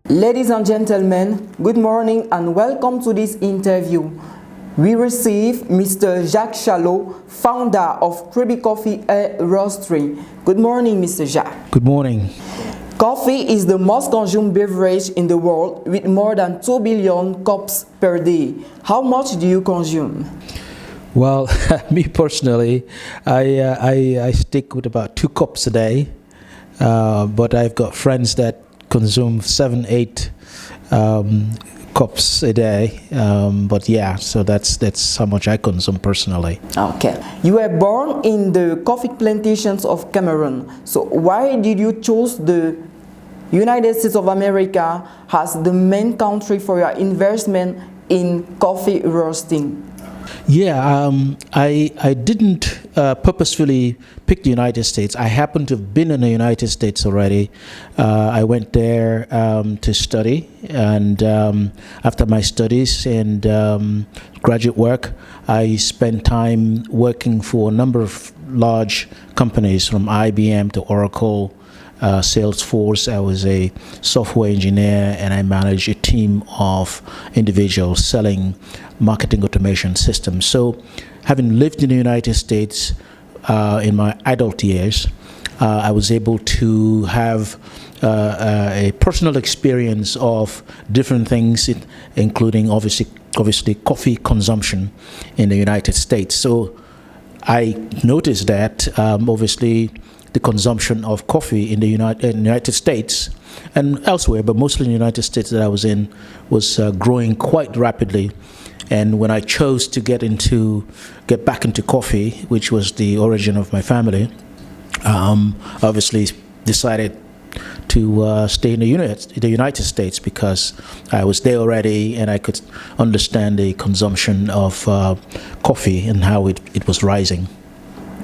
Ladies and gentlemen, good morning and welcome to this interview. We receive Mr. Jacques SHALO, founder of Kribi Coffee Roastery. Good morning, Mr. Jacques. Good morning. Coffee is the most consumed beverage in the world with more than 2 billion cups per day. How much do you consume? Well, me personally, I stick with about 2 cups a day, but I've got friends that consume 7-8 cups a day, but yeah, so that's how much I consume personally. Okay, you were born in the coffee plantations of Cameroon, so why did you choose the United States of America as the main country for your investment in coffee roasting? Yeah, I didn't purposefully pick the United States. I happened to have been in the United States already. I went there to study, and after my studies and graduate work, I spent time working for a number of large companies from IBM to Oracle, Salesforce. I was a software engineer, and I managed a team of individuals selling marketing automation systems. So, having lived in the United States in my adult years, I was able to have a personal experience of different things, including obviously coffee consumption in the United States. So, I noticed that obviously the consumption of coffee in the United States and elsewhere, but mostly in the United States that I was in, was growing quite rapidly. And when I chose to get back into coffee, which was the origin of my family, obviously decided to stay in the United States because I was there already and I could understand the consumption of coffee and how it was rising.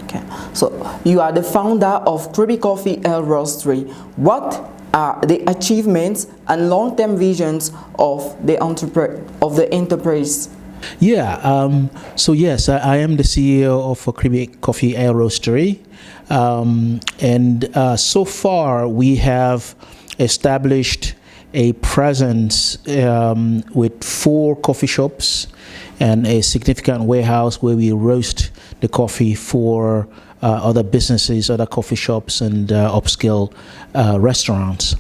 Okay, so you are the founder of Kribi Coffee Roastery. What are the achievements and long-term visions of the enterprise? Yeah, so yes, I am the CEO of Kribi Coffee Roastery, and so far we have established a presence with 4 coffee shops and a significant warehouse where we roast the coffee for other businesses, other coffee shops, and upscale restaurants.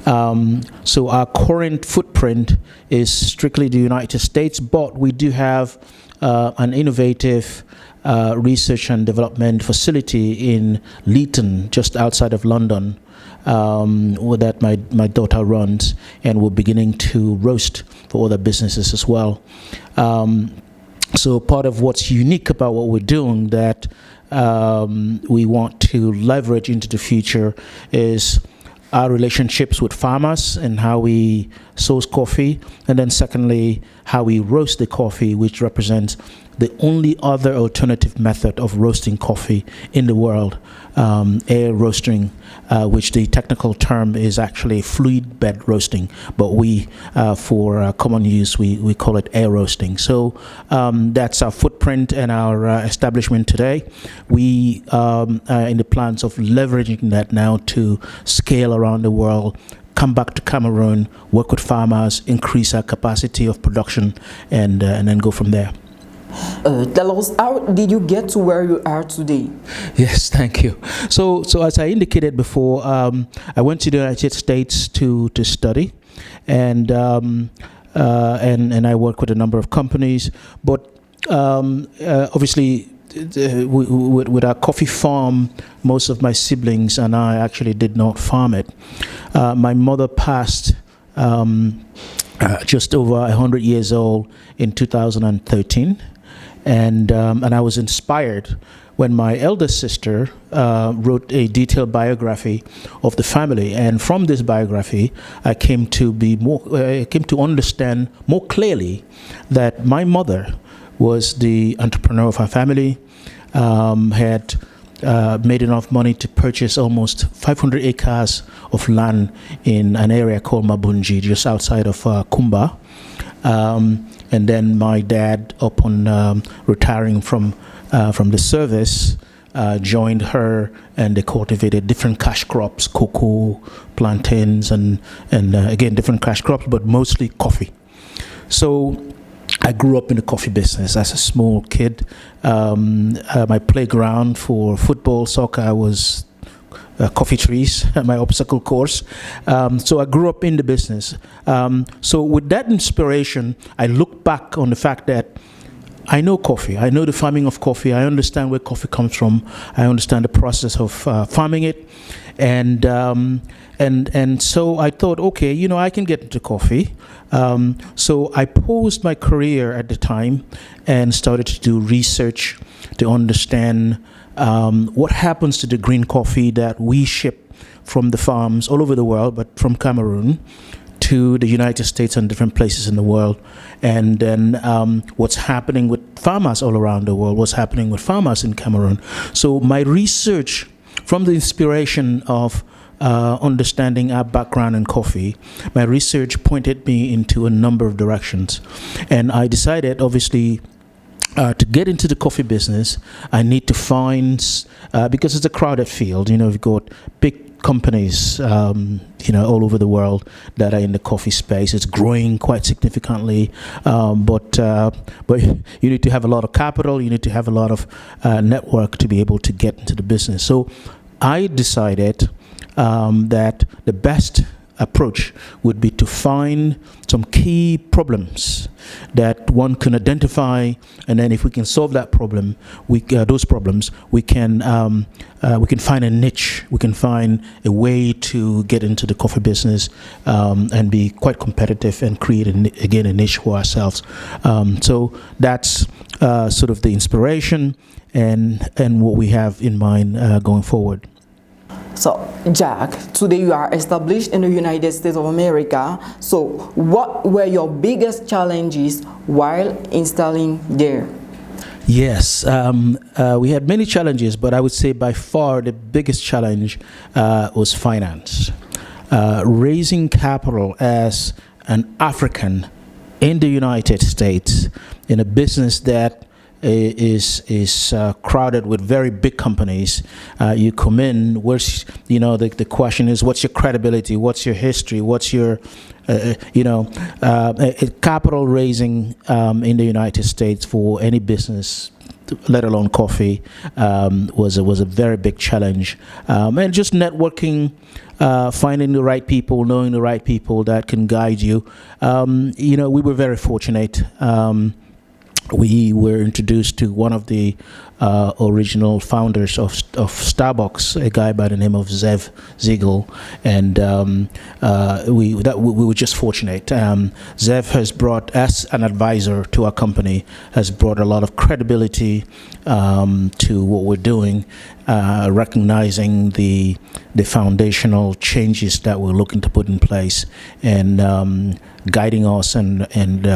So our current footprint is strictly the United States, but we do have an innovative research and development facility in Leeton, just outside of London, that my daughter runs, and we're beginning to roast for other businesses as well. So part of what's unique about what we're doing that we want to leverage into the future is our relationships with farmers and how we source coffee, and then secondly, how we roast the coffee, which represents the only other alternative method of roasting coffee in the world, air roasting, which the technical term is actually fluid bed roasting, but we, for common use, we call it air roasting. So that's our footprint and our establishment today. We are in the plans of leveraging that now to scale around the world, come back to Cameroon, work with farmers, increase our capacity of production, and then go from there. Tell us, how did you get to where you are today? Yes, thank you. So as I indicated before, I went to the United States to study, and I work with a number of companies. But obviously, with our coffee farm, most of my siblings and I actually did not farm it. My mother passed just over 100 years old in 2013. And I was inspired when my eldest sister wrote a detailed biography of the family, and from this biography, I came to understand more clearly that my mother was the entrepreneur of her family, had made enough money to purchase almost 500 acres of land in an area called Mabunji, just outside of Kumba. And then my dad, upon retiring from the service, joined her, and they cultivated different cash crops, cocoa, plantains, and again, different cash crops, but mostly coffee. So I grew up in the coffee business as a small kid. My playground for football, soccer was coffee trees, my obstacle course. So I grew up in the business. So with that inspiration, I look back on the fact that I know coffee. I know the farming of coffee. I understand where coffee comes from. I understand the process of farming it, and so I thought, okay, you know, I can get into coffee. So I paused my career at the time and started to do research to understand what happens to the green coffee that we ship from the farms all over the world, but from Cameroon to the United States and different places in the world, and then what's happening with farmers all around the world, what's happening with farmers in Cameroon. So my research, from the inspiration of understanding our background in coffee, my research pointed me into a number of directions, and I decided, obviously, to get into the coffee business, I need to find, because it's a crowded field, you know, we've got big companies, you know, all over the world that are in the coffee space. It's growing quite significantly, but you need to have a lot of capital, you need to have a lot of network to be able to get into the business. So I decided that the best approach would be to find some key problems that one can identify, and then if we can solve that problem, those problems, we can find a niche, we can find a way to get into the coffee business and be quite competitive and create again a niche for ourselves. So that's sort of the inspiration and what we have in mind going forward. So, Jacques, today you are established in the United States of America. So, what were your biggest challenges while installing there? Yes, we had many challenges, but I would say by far the biggest challenge was finance. Raising capital as an African in the United States in a business that is crowded with very big companies. You come in, where's, you know, the question is, what's your credibility, what's your history, what's your capital raising in the United States for any business, let alone coffee, was a very big challenge, and just networking, finding the right people, knowing the right people that can guide you. You know, we were very fortunate. We were introduced to one of the original founders of Starbucks, a guy by the name of Zev Ziegel, and we were just fortunate. Zev has brought, as an advisor to our company, has brought a lot of credibility to what we're doing, recognizing the foundational changes that we're looking to put in place, and guiding us and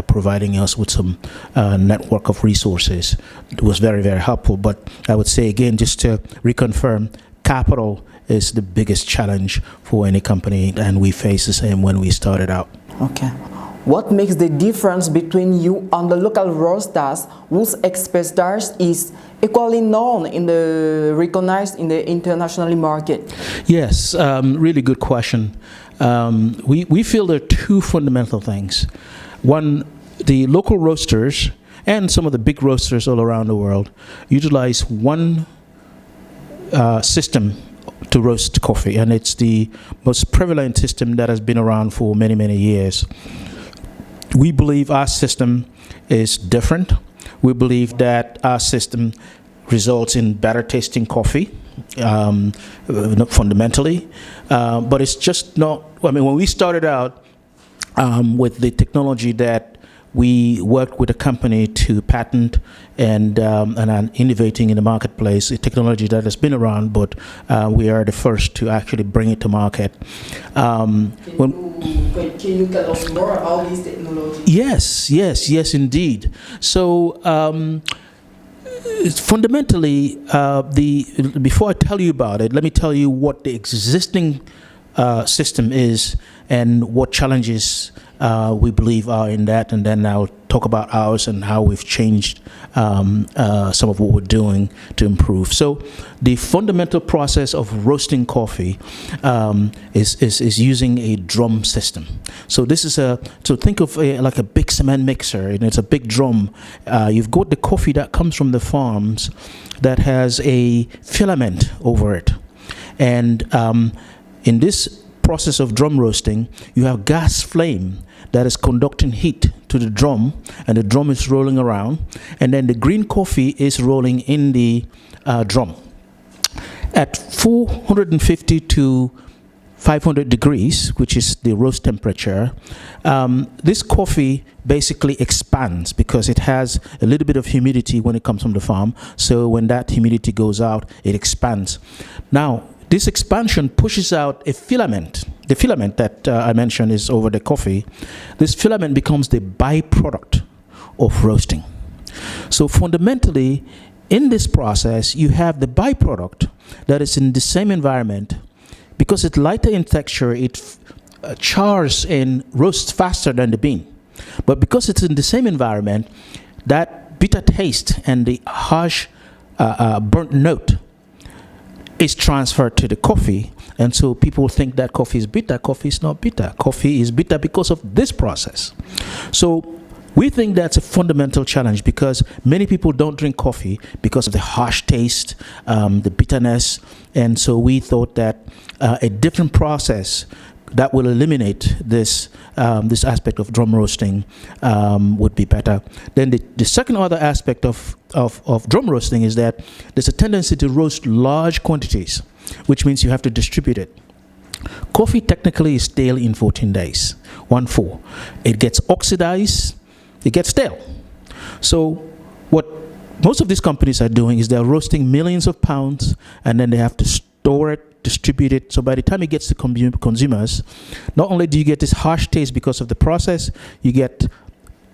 providing us with some network of resources. It was very, very helpful. But I would say, again, just to reconfirm, capital is the biggest challenge for any company, and we faced the same when we started out. Okay. What makes the difference between you and the local roasters whose expertise is equally known recognized in the international market? Yes, really good question. We feel there are two fundamental things. One, the local roasters and some of the big roasters all around the world utilize one system to roast coffee, and it's the most prevalent system that has been around for many, many years. We believe our system is different. We believe that our system results in better tasting coffee, fundamentally, but it's just not. I mean, when we started out with the technology that we worked with a company to patent and are innovating in the marketplace, a technology that has been around, but we are the first to actually bring it to market. Can you tell us more about this technology? Yes, indeed. So fundamentally, before I tell you about it, let me tell you what the existing system is and what challenges we believe are in that, and then I'll talk about ours and how we've changed some of what we're doing to improve. So the fundamental process of roasting coffee is using a drum system. So this is so think of like a big cement mixer, and it's a big drum. You've got the coffee that comes from the farms that has a filament over it, and in this process of drum roasting, you have gas flame that is conducting heat to the drum, and the drum is rolling around, and then the green coffee is rolling in the drum. At 450 to 500 degrees, which is the roast temperature, this coffee basically expands because it has a little bit of humidity when it comes from the farm. So when that humidity goes out, it expands. Now, this expansion pushes out a filament. The filament that I mentioned is over the coffee. This filament becomes the byproduct of roasting. So fundamentally, in this process, you have the byproduct that is in the same environment. Because it's lighter in texture, it chars and roasts faster than the bean. But because it's in the same environment, that bitter taste and the harsh burnt note is transferred to the coffee, and so people think that coffee is bitter. Coffee is not bitter. Coffee is bitter because of this process. So we think that's a fundamental challenge because many people don't drink coffee because of the harsh taste, the bitterness, and so we thought that a different process that will eliminate this this aspect of drum roasting would be better. Then the second other aspect of drum roasting is that there's a tendency to roast large quantities, which means you have to distribute it. Coffee technically is stale in 14 days, 1-4. It gets oxidized, it gets stale. So what most of these companies are doing is they're roasting millions of pounds, and then they have to store it, distribute it. So by the time it gets to consumers, not only do you get this harsh taste because of the process, you get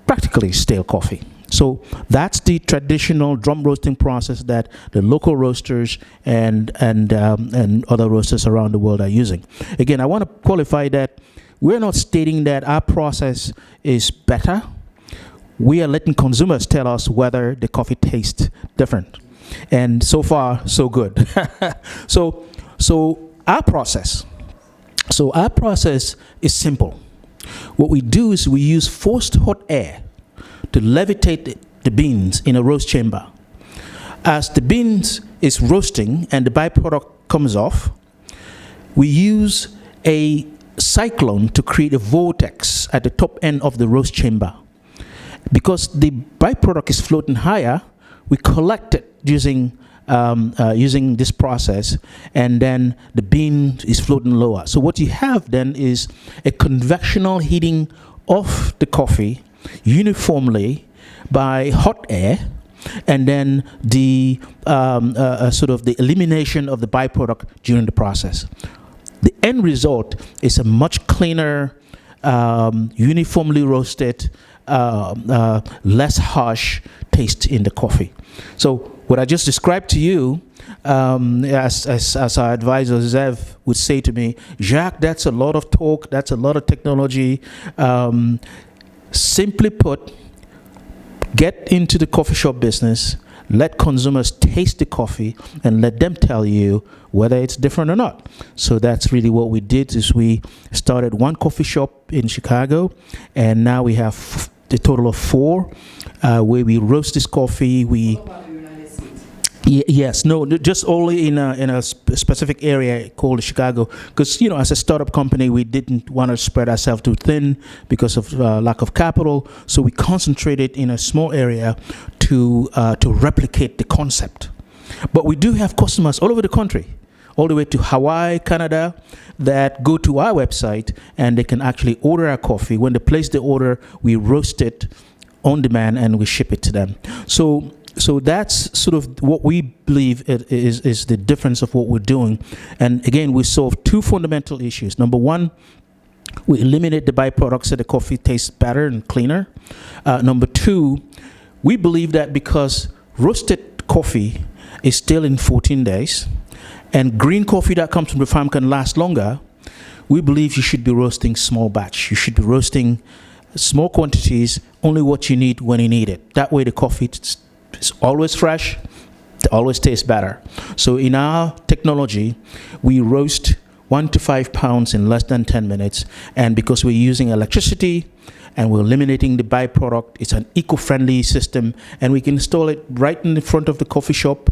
practically stale coffee. So that's the traditional drum roasting process that the local roasters and other roasters around the world are using. Again, I want to qualify that we're not stating that our process is better. We are letting consumers tell us whether the coffee tastes different. And so far, so good. So our process is simple. What we do is we use forced hot air to levitate the beans in a roast chamber. As the beans is roasting and the byproduct comes off, we use a cyclone to create a vortex at the top end of the roast chamber. Because the byproduct is floating higher, we collect it using this process, and then the bean is floating lower. So what you have then is a convectional heating of the coffee uniformly by hot air, and then the sort of the elimination of the byproduct during the process. The end result is a much cleaner, uniformly roasted, less harsh taste in the coffee. So what I just described to you, as our advisor Zev would say to me, Jacques, that's a lot of talk, that's a lot of technology. Simply put, get into the coffee shop business, let consumers taste the coffee, and let them tell you whether it's different or not. So that's really what we did. Is we started one coffee shop in Chicago, and now we have a total of 4 where we roast this coffee. We Yes, no, just only in a specific area called Chicago, because as a startup company, we didn't want to spread ourselves too thin because of lack of capital. So we concentrated in a small area to replicate the concept. But we do have customers all over the country, all the way to Hawaii, Canada, that go to our website and they can actually order our coffee. When they place the order, we roast it on demand and we ship it to them. So that's sort of what we believe is the difference of what we're doing. And again, we solve 2 fundamental issues. Number 1, we eliminate the byproducts so the coffee tastes better and cleaner. Number 2, we believe that because roasted coffee is still in 14 days, and green coffee that comes from the farm can last longer, we believe you should be roasting small batch. You should be roasting small quantities, only what you need when you need it. That way the coffee is always fresh, it always tastes better. So in our technology, we roast 1 to 5 pounds in less than 10 minutes. And because we're using electricity and we're eliminating the byproduct, it's an eco-friendly system, and we can install it right in the front of the coffee shop,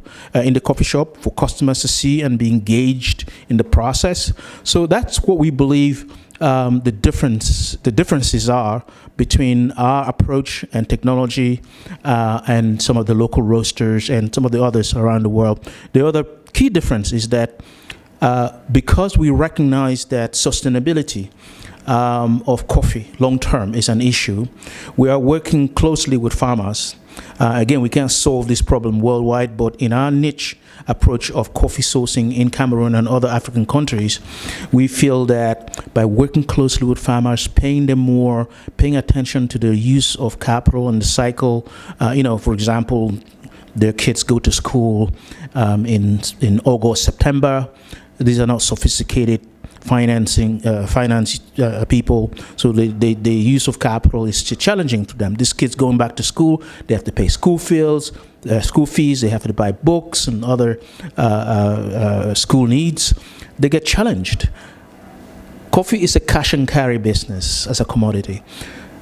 for customers to see and be engaged in the process. So that's what we believe the differences are between our approach and technology and some of the local roasters and some of the others around the world. The other key difference is that because we recognize that sustainability of coffee long term is an issue, we are working closely with farmers. Again, we can't solve this problem worldwide, but in our niche approach of coffee sourcing in Cameroon and other African countries, we feel that by working closely with farmers, paying them more, paying attention to the use of capital and the cycle, for example, their kids go to school in August, September. These are not sophisticated finance people, so the use of capital is challenging to them. These kids going back to school, they have to pay school fees, they have to buy books and other school needs. They get challenged. Coffee is a cash and carry business as a commodity.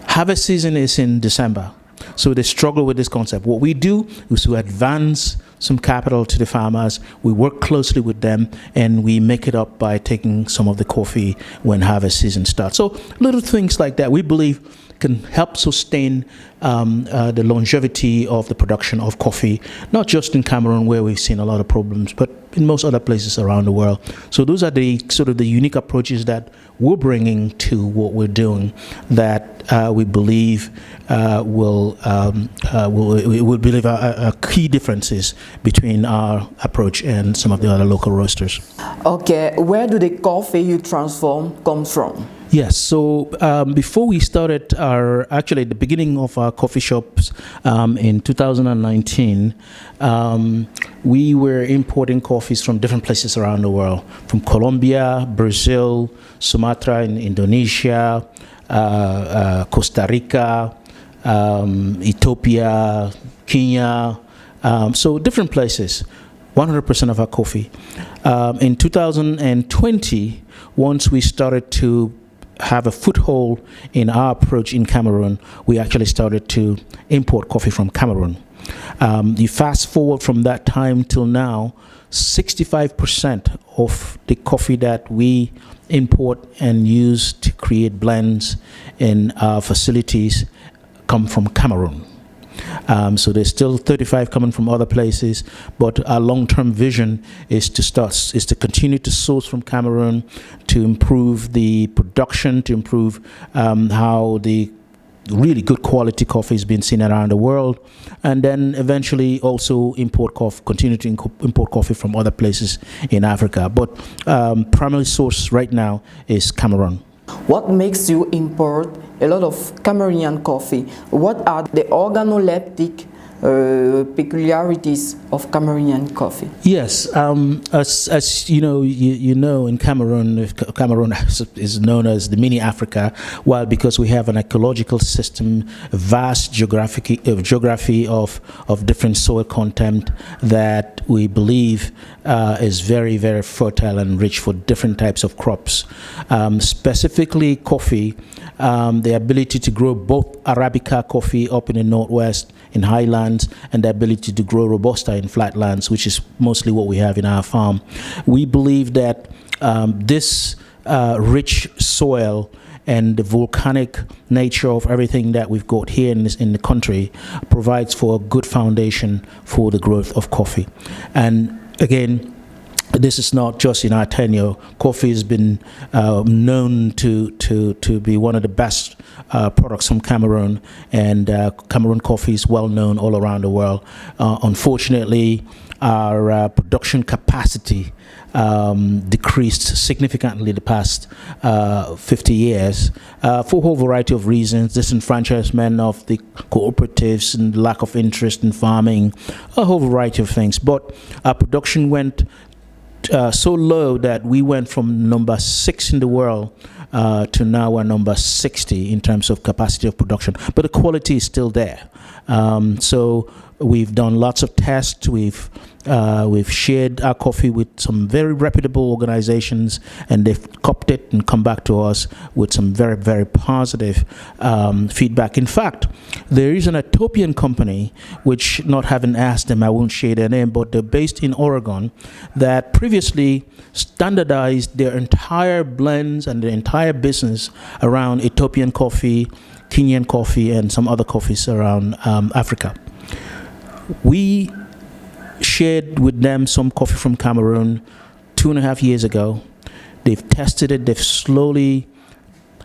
Harvest season is in December, so they struggle with this concept. What we do is to advance some capital to the farmers. We work closely with them, and we make it up by taking some of the coffee when harvest season starts. So little things like that, we believe, can help sustain the longevity of the production of coffee, not just in Cameroon where we've seen a lot of problems, but in most other places around the world. So those are the sort of the unique approaches that we're bringing to what we're doing that we believe will believe are key differences between our approach and some of the other local roasters. Okay, where do the coffee you transform come from? Yes, so before we started at the beginning of our coffee shops in 2019, we were importing coffees from different places around the world, from Colombia, Brazil, Sumatra in Indonesia, Costa Rica, Ethiopia, Kenya, so different places, 100% of our coffee. In 2020, once we started to have a foothold in our approach in Cameroon, we actually started to import coffee from Cameroon. You fast forward from that time till now, 65% of the coffee that we import and use to create blends in our facilities come from Cameroon. So there's still 35 coming from other places, but our long-term vision is to continue to source from Cameroon, to improve the production, to improve how the really good quality coffee is being seen around the world, and then eventually also continue to import coffee from other places in Africa. But primary source right now is Cameroon. What makes you import a lot of Cameroonian coffee? What are the organoleptic peculiarities of Cameroonian coffee? Yes, as you know, in Cameroon is known as the mini Africa, well, because we have an ecological system, a vast geography of different soil content that we believe is very, very fertile and rich for different types of crops. Specifically coffee, the ability to grow both Arabica coffee up in the northwest in highlands, and the ability to grow Robusta in flatlands, which is mostly what we have in our farm. We believe that this rich soil and the volcanic nature of everything that we've got here in the country provides for a good foundation for the growth of coffee. And again, this is not just in our tenure. Coffee has been known to be one of the best products from Cameroon, and Cameroon coffee is well known all around the world. Unfortunately, our production capacity decreased significantly the past 50 years for a whole variety of reasons: disenfranchisement of the cooperatives and lack of interest in farming, a whole variety of things. But our production went so low that we went from number 6 in the world to now we're number 60 in terms of capacity of production. But the quality is still there. So we've done lots of tests. We've shared our coffee with some very reputable organizations, and they've copped it and come back to us with some very, very positive feedback. In fact, there is an Ethiopian company, which, not having asked them, I won't share their name, but they're based in Oregon, that previously standardized their entire blends and their entire business around Ethiopian coffee, Kenyan coffee, and some other coffees around Africa. We shared with them some coffee from Cameroon 2.5 years ago. They've tested it. They've slowly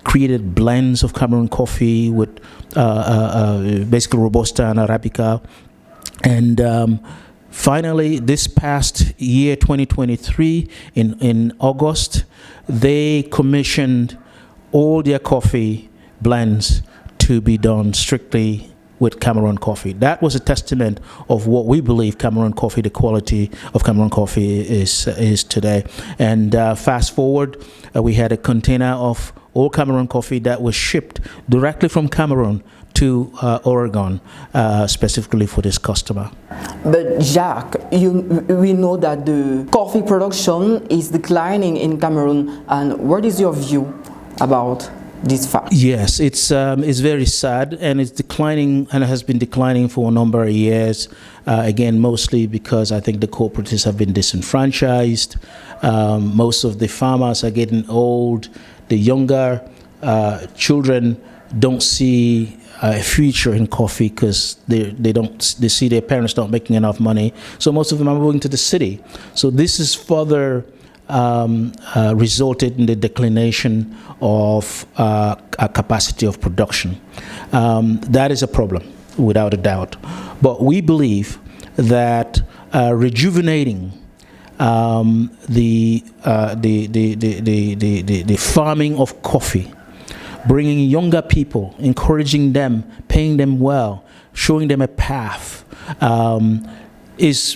created blends of Cameroon coffee with basically Robusta and Arabica. And finally, this past year, 2023, in August, they commissioned all their coffee blends to be done strictly with Cameroon coffee. That was a testament of what we believe Cameroon coffee, the quality of Cameroon coffee is today. And fast forward, we had a container of all Cameroon coffee that was shipped directly from Cameroon to Oregon, specifically for this customer. But Jacques, we know that the coffee production is declining in Cameroon, and what is your view about this fact? Yes, it's very sad, and it's declining, and it has been declining for a number of years. Again, mostly because I think the cooperatives have been disenfranchised. Most of the farmers are getting old. The younger children don't see a future in coffee because they see their parents not making enough money. So most of them are moving to the city. So this is further resulted in the declination of a capacity of production. That is a problem, without a doubt. But we believe that rejuvenating the farming of coffee, bringing younger people, encouraging them, paying them well, showing them a path, is,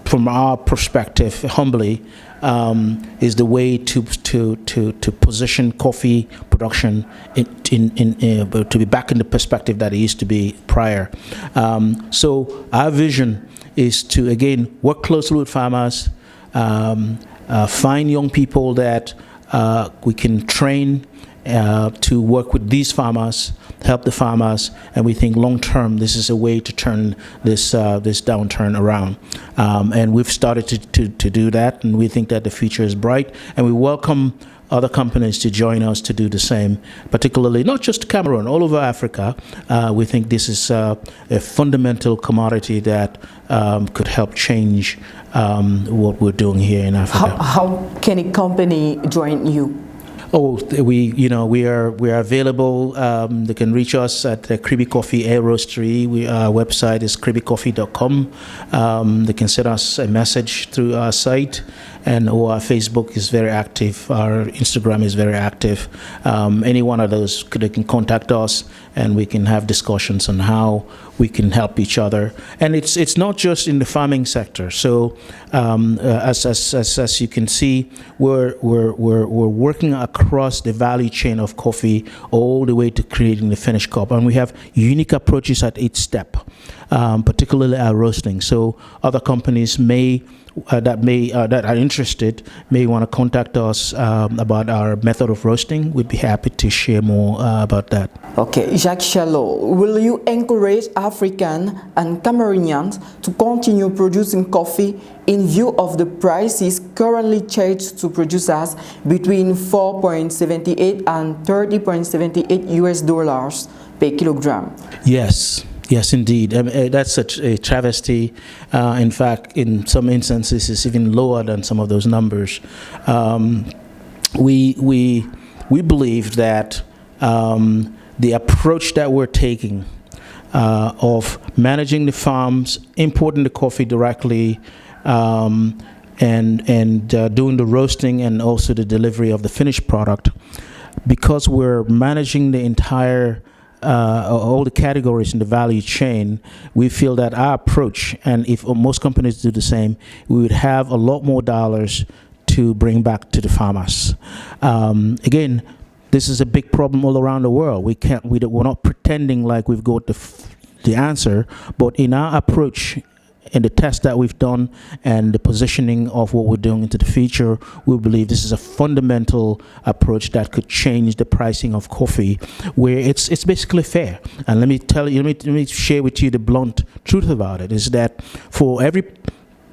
from our perspective, humbly, is the way to position coffee production to be back in the perspective that it used to be prior. So our vision is to, again, work closely with farmers, find young people that we can train to work with these farmers, help the farmers, and we think long term this is a way to turn this downturn around. And we've started to do that, and we think that the future is bright, and we welcome other companies to join us to do the same, particularly not just Cameroon, all over Africa. We think this is a fundamental commodity that could help change what we're doing here in Africa. How can a company join you? Oh, we are available. They can reach us at the Kribi Coffee Roastery. Our website is kribicoffee.com. They can send us a message through our site, and our Facebook is very active. Our Instagram is very active. Any one of those, they can contact us, and we can have discussions on how we can help each other. And it's not just in the farming sector. So as you can see, we're working across the value chain of coffee all the way to creating the finished cup, and we have unique approaches at each step, particularly our roasting. So other companies that are interested may want to contact us about our method of roasting. We'd be happy to share more about that. Okay, Jacques SHALO, will you encourage African and Cameroonians to continue producing coffee in view of the prices currently charged to producers between 4.78 and 30.78 US dollars per kilogram? Yes. Yes, indeed. That's a travesty. In fact, in some instances, it's even lower than some of those numbers. We believe that the approach that we're taking of managing the farms, importing the coffee directly, and doing the roasting and also the delivery of the finished product, because we're managing the entire all the categories in the value chain, we feel that our approach, and if most companies do the same, we would have a lot more dollars to bring back to the farmers. Again, this is a big problem all around the world. We're not pretending like we've got the answer, but in our approach, in the test that we've done and the positioning of what we're doing into the future, we believe this is a fundamental approach that could change the pricing of coffee, where it's basically fair. And let me share with you the blunt truth about it, is that for every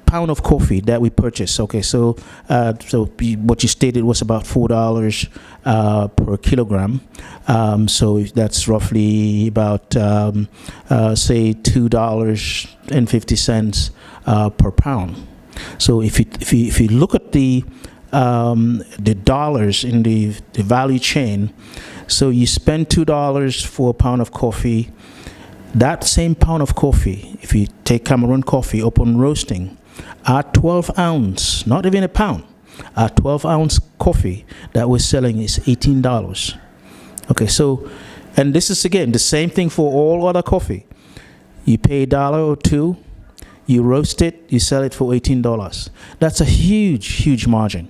pound of coffee that we purchase, okay, so what you stated was about $4 per kilogram, so that's roughly about say $2.50 per pound. So if you look at the dollars in the value chain, so you spend $2 for a pound of coffee. That same pound of coffee, if you take Cameroon coffee upon roasting, our 12-ounce, not even a pound, our 12-ounce coffee that we're selling is $18. Okay, so, and this is again the same thing for all other coffee. You pay $1 or $2, you roast it, you sell it for $18. That's a huge margin.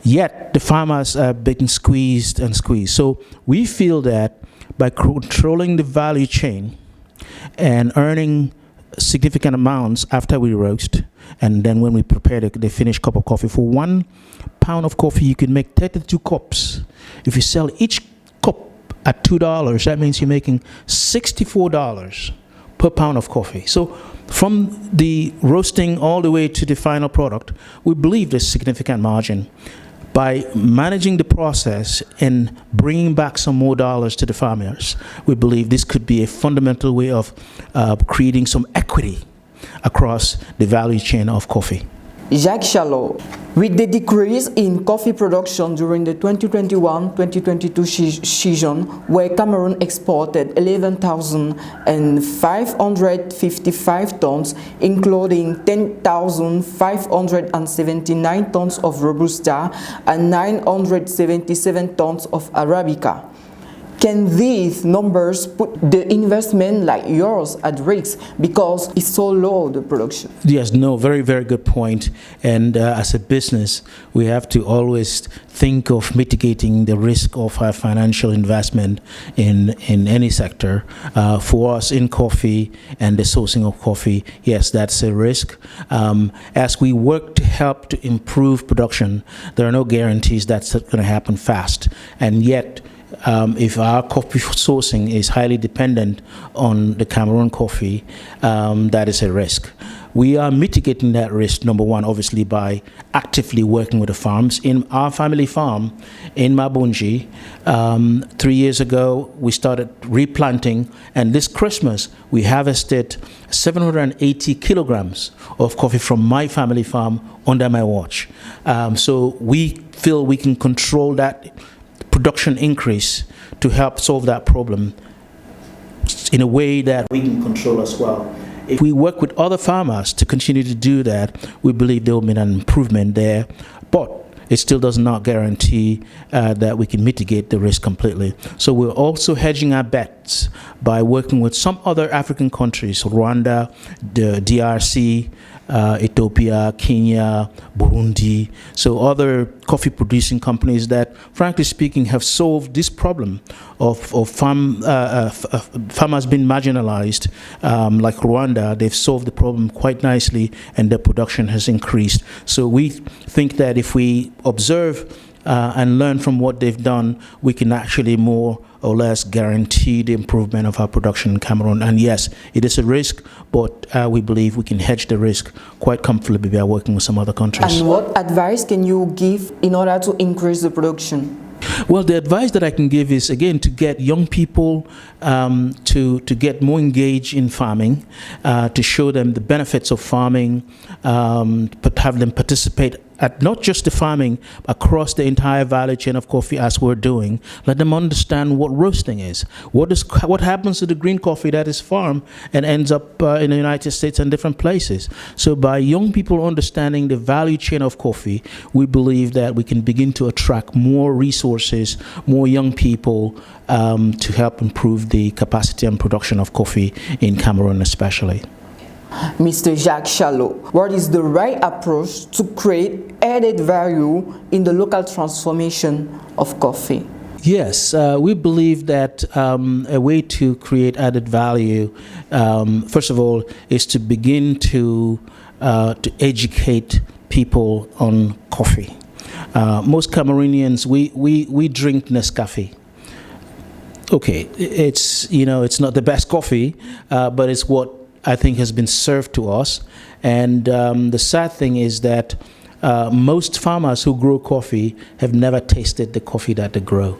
Yet the farmers are being squeezed and squeezed. So we feel that by controlling the value chain and earning significant amounts after we roast, and then when we prepare the finished cup of coffee, for 1 pound of coffee you can make 32 cups. If you sell each cup at $2, that means you're making $64 per pound of coffee. So from the roasting all the way to the final product, we believe there's significant margin. By managing the process and bringing back some more dollars to the farmers, we believe this could be a fundamental way of creating some equity across the value chain of coffee. Jacques, SHALO, with the decrease in coffee production during the 2021-2022 season, where Cameroon exported 11,555 tons, including 10,579 tons of Robusta and 977 tons of Arabica. Can these numbers put the investment like yours at risk because it's so low, the production? Yes, no, very good point. And as a business, we have to always think of mitigating the risk of our financial investment in any sector. For us in coffee and the sourcing of coffee, yes, that's a risk. As we work to help to improve production, there are no guarantees that's going to happen fast. And yet, if our coffee sourcing is highly dependent on the Cameroon coffee, that is a risk. We are mitigating that risk, number one, obviously, by actively working with the farms. In our family farm in Mabunji, 3 years ago, we started replanting, and this Christmas, we harvested 780 kilograms of coffee from my family farm under my watch. So we feel we can control that production increase to help solve that problem in a way that we can control as well. If we work with other farmers to continue to do that, we believe there will be an improvement there, but it still does not guarantee that we can mitigate the risk completely. So we're also hedging our bets by working with some other African countries, Rwanda, the DRC, Ethiopia, Kenya, Burundi, so other coffee producing companies that, frankly speaking, have solved this problem of farmers being marginalized. Like Rwanda, they've solved the problem quite nicely and their production has increased. So we think that if we observe and learn from what they've done, we can actually more or less guarantee the improvement of our production in Cameroon. And yes, it is a risk, but we believe we can hedge the risk quite comfortably by working with some other countries. And what advice can you give in order to increase the production? Well, the advice that I can give is, again, to get young people to get more engaged in farming, to show them the benefits of farming, but have them participate at not just the farming, across the entire value chain of coffee as we're doing. Let them understand what roasting is. What happens to the green coffee that is farmed and ends up in the United States and different places. So by young people understanding the value chain of coffee, we believe that we can begin to attract more resources, more young people to help improve the capacity and production of coffee in Cameroon especially. Mr. Jacques SHALO, what is the right approach to create added value in the local transformation of coffee? Yes, we believe that a way to create added value, first of all, is to begin to educate people on coffee. Most Cameroonians, we drink Nescafe. Okay, it's not the best coffee, but it's what I think has been served to us. And the sad thing is that most farmers who grow coffee have never tasted the coffee that they grow.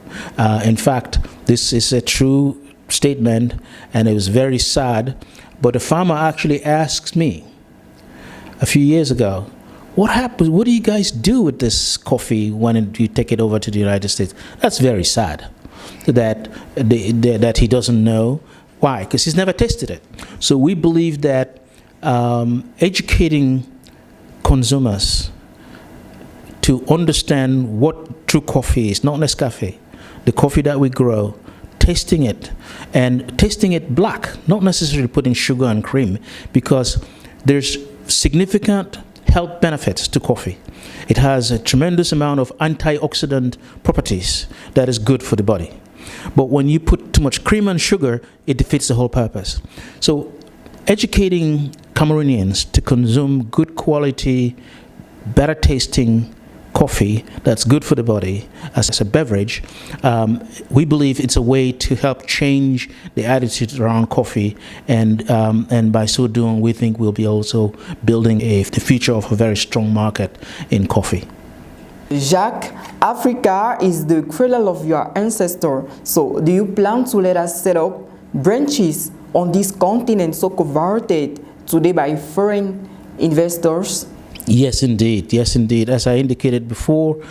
In fact, this is a true statement, and it was very sad. But a farmer actually asked me a few years ago, what happens? What do you guys do with this coffee when you take it over to the United States? That's very sad that he doesn't know. Why? Because he's never tasted it. So we believe that educating consumers to understand what true coffee is, not Nescafe, the coffee that we grow, tasting it, and tasting it black, not necessarily putting sugar and cream, because there's significant health benefits to coffee. It has a tremendous amount of antioxidant properties that is good for the body. But when you put too much cream and sugar, it defeats the whole purpose. So educating Cameroonians to consume good quality, better tasting coffee that's good for the body as a beverage, we believe it's a way to help change the attitude around coffee, and by so doing, we think we'll be also building the future of a very strong market in coffee. Jacques, Africa is the cradle of your ancestor. So do you plan to let us set up branches on this continent so coveted today by foreign investors? Yes, indeed. Yes, indeed. As I indicated before,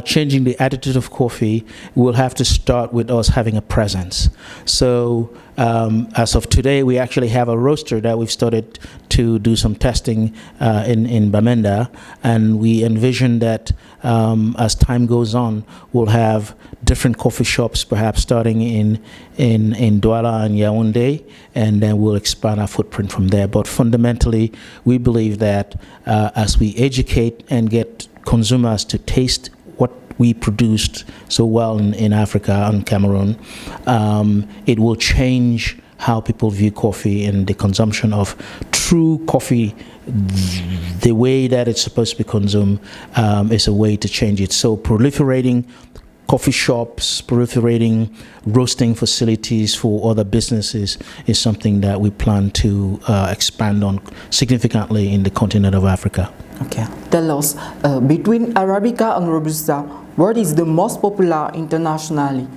changing the attitude of coffee will have to start with us having a presence. So as of today, we actually have a roaster that we've started to do some testing in Bamenda, and we envision that as time goes on, we'll have different coffee shops, perhaps starting in Douala and Yaoundé, and then we'll expand our footprint from there. But fundamentally, we believe that as we educate and get consumers to taste what we produced so well in Africa and Cameroon, it will change how people view coffee and the consumption of true coffee. The way that it's supposed to be consumed is a way to change it. So proliferating coffee shops, proliferating roasting facilities for other businesses is something that we plan to expand on significantly in the continent of Africa. Okay. Tell us, between Arabica and Robusta, what is the most popular internationally?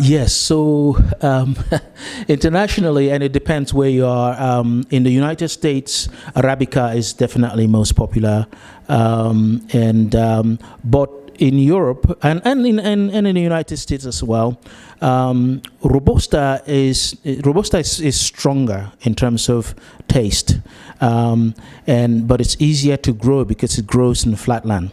Yes, so internationally, and it depends where you are. In the United States, Arabica is definitely most popular, but in Europe and in the United States as well, Robusta is stronger in terms of taste, but it's easier to grow because it grows in the flatland.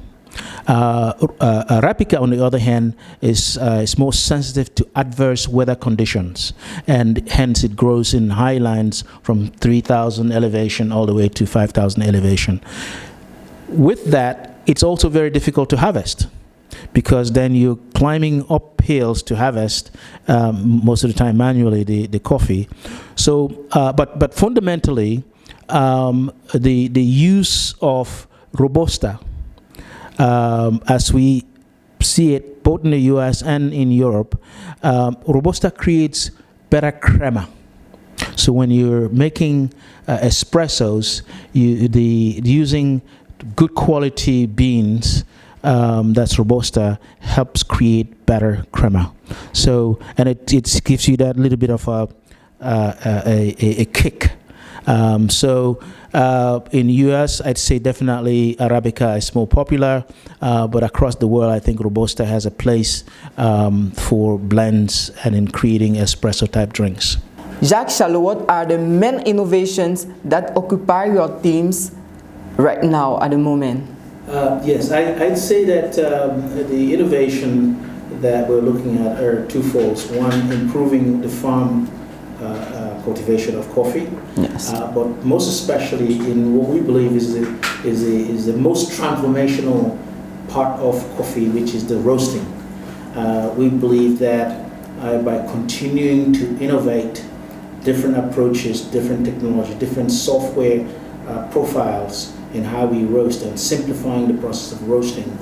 Arabica, on the other hand, is more sensitive to adverse weather conditions, and hence it grows in highlands from 3,000 elevation all the way to 5,000 elevation. With that, it's also very difficult to harvest, because then you're climbing up hills to harvest, most of the time manually, the coffee. So, but fundamentally, the use of Robusta, as we see it both in the US and in Europe, Robusta creates better crema. So when you're making espressos, using good quality beans, that's Robusta, helps create better crema. So, and it gives you that little bit of a kick In US, I'd say definitely Arabica is more popular, but across the world, I think Robusta has a place for blends and in creating espresso type drinks. Jacques, SHALO, what are the main innovations that occupy your teams right now at the moment? Yes, I'd say that the innovation that we're looking at are twofold. One, improving the farm cultivation of coffee, yes. But most especially in what we believe is the most transformational part of coffee, which is the roasting. We believe that by continuing to innovate different approaches, different technology, different software profiles in how we roast and simplifying the process of roasting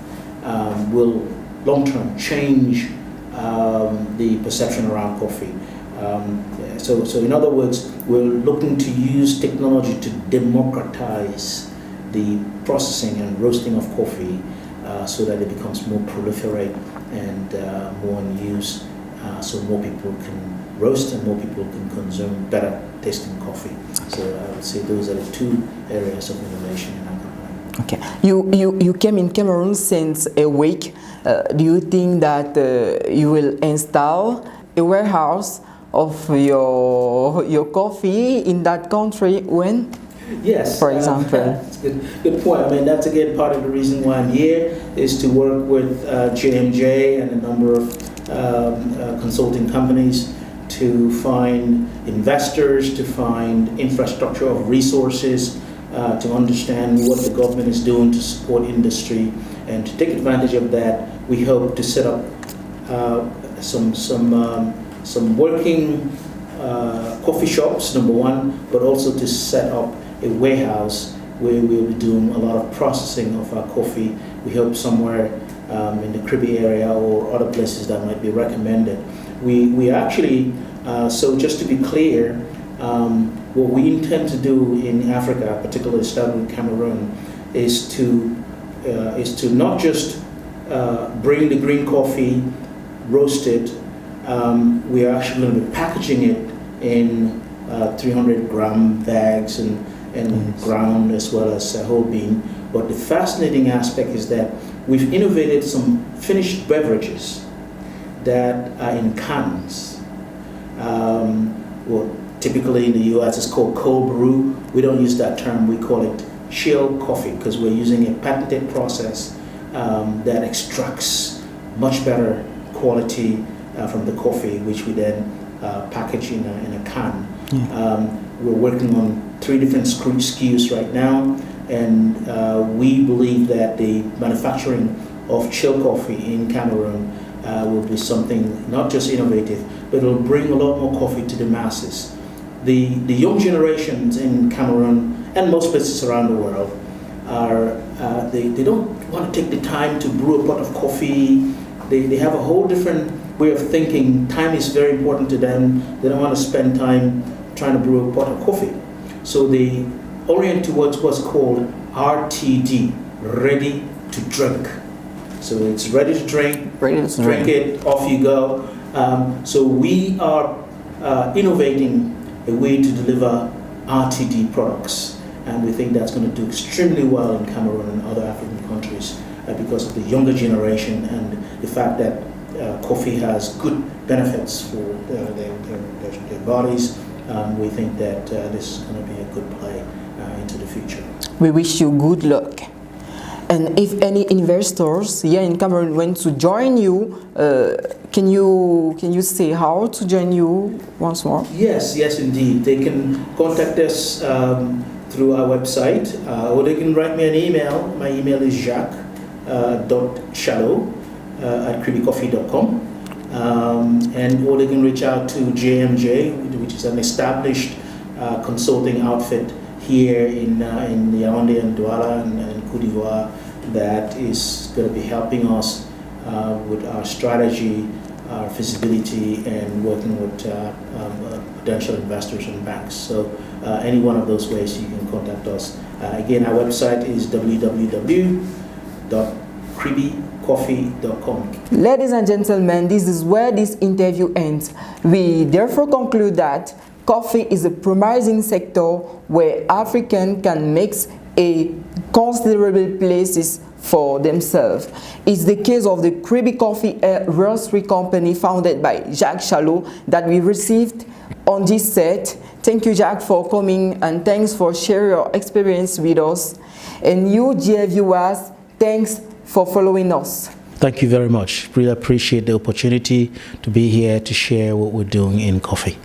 will long-term change the perception around coffee. So in other words, we're looking to use technology to democratize the processing and roasting of coffee so that it becomes more proliferate and more in use, so more people can roast and more people can consume better tasting coffee. So I would say those are the two areas of innovation in our company. Okay, you came in Cameroon since a week. Do you think that you will install a warehouse of your coffee in that country when? Yes, for example. That's good point. I mean, that's again part of the reason why I'm here, is to work with J&J and a number of consulting companies to find investors, to find infrastructure of resources, to understand what the government is doing to support industry, and to take advantage of that. We hope to set up some working coffee shops, number one, but also to set up a warehouse where we'll be doing a lot of processing of our coffee. We hope somewhere in the Kribi area or other places that might be recommended. We actually, so just to be clear, what we intend to do in Africa, particularly starting with Cameroon, is to not just bring the green coffee, roast it. We are actually going to be packaging it in 300-gram bags and ground as well as whole bean. But the fascinating aspect is that we've innovated some finished beverages that are in cans. Well, typically in the US it's called cold brew. We don't use that term, we call it chill coffee, because we're using a patented process that extracts much better quality from the coffee, which we then package in a can. Yeah. We're working on 3 different SKUs right now, and we believe that the manufacturing of chill coffee in Cameroon will be something not just innovative, but it will bring a lot more coffee to the masses. The young generations in Cameroon and most places around the world are they don't want to take the time to brew a pot of coffee. They have a whole different way of thinking. Time is very important to them. They don't want to spend time trying to brew a pot of coffee. So they orient towards what's called RTD, ready to drink. So it's ready to drink, drink it, off you go. So we are innovating a way to deliver RTD products, and we think that's going to do extremely well in Cameroon and other African countries because of the younger generation and the fact that coffee has good benefits for their bodies. We think that this is going to be a good play into the future. We wish you good luck. And if any investors here in Cameroon want to join you, can you say how to join you once more? Yes, indeed. They can contact us through our website, or they can write me an email. My email is jacques.shalo@kribicoffee.com, and or they can reach out to JMJ, which is an established consulting outfit here in Yaoundé and Douala and Côte d'Ivoire that is going to be helping us with our strategy, our feasibility, and working with potential investors and banks. So any one of those ways you can contact us. Again, our website is www.kribi coffee.com. Ladies and gentlemen, this is where this interview ends. We therefore conclude that coffee is a promising sector where Africans can make a considerable places for themselves. It's the case of the Kribi Coffee Roastery company founded by Jacques SHALO that we received on this set. Thank you, Jacques, for coming, and thanks for sharing your experience with us. And you, dear viewers, thanks for following us. Thank you very much. Really appreciate the opportunity to be here to share what we're doing in coffee.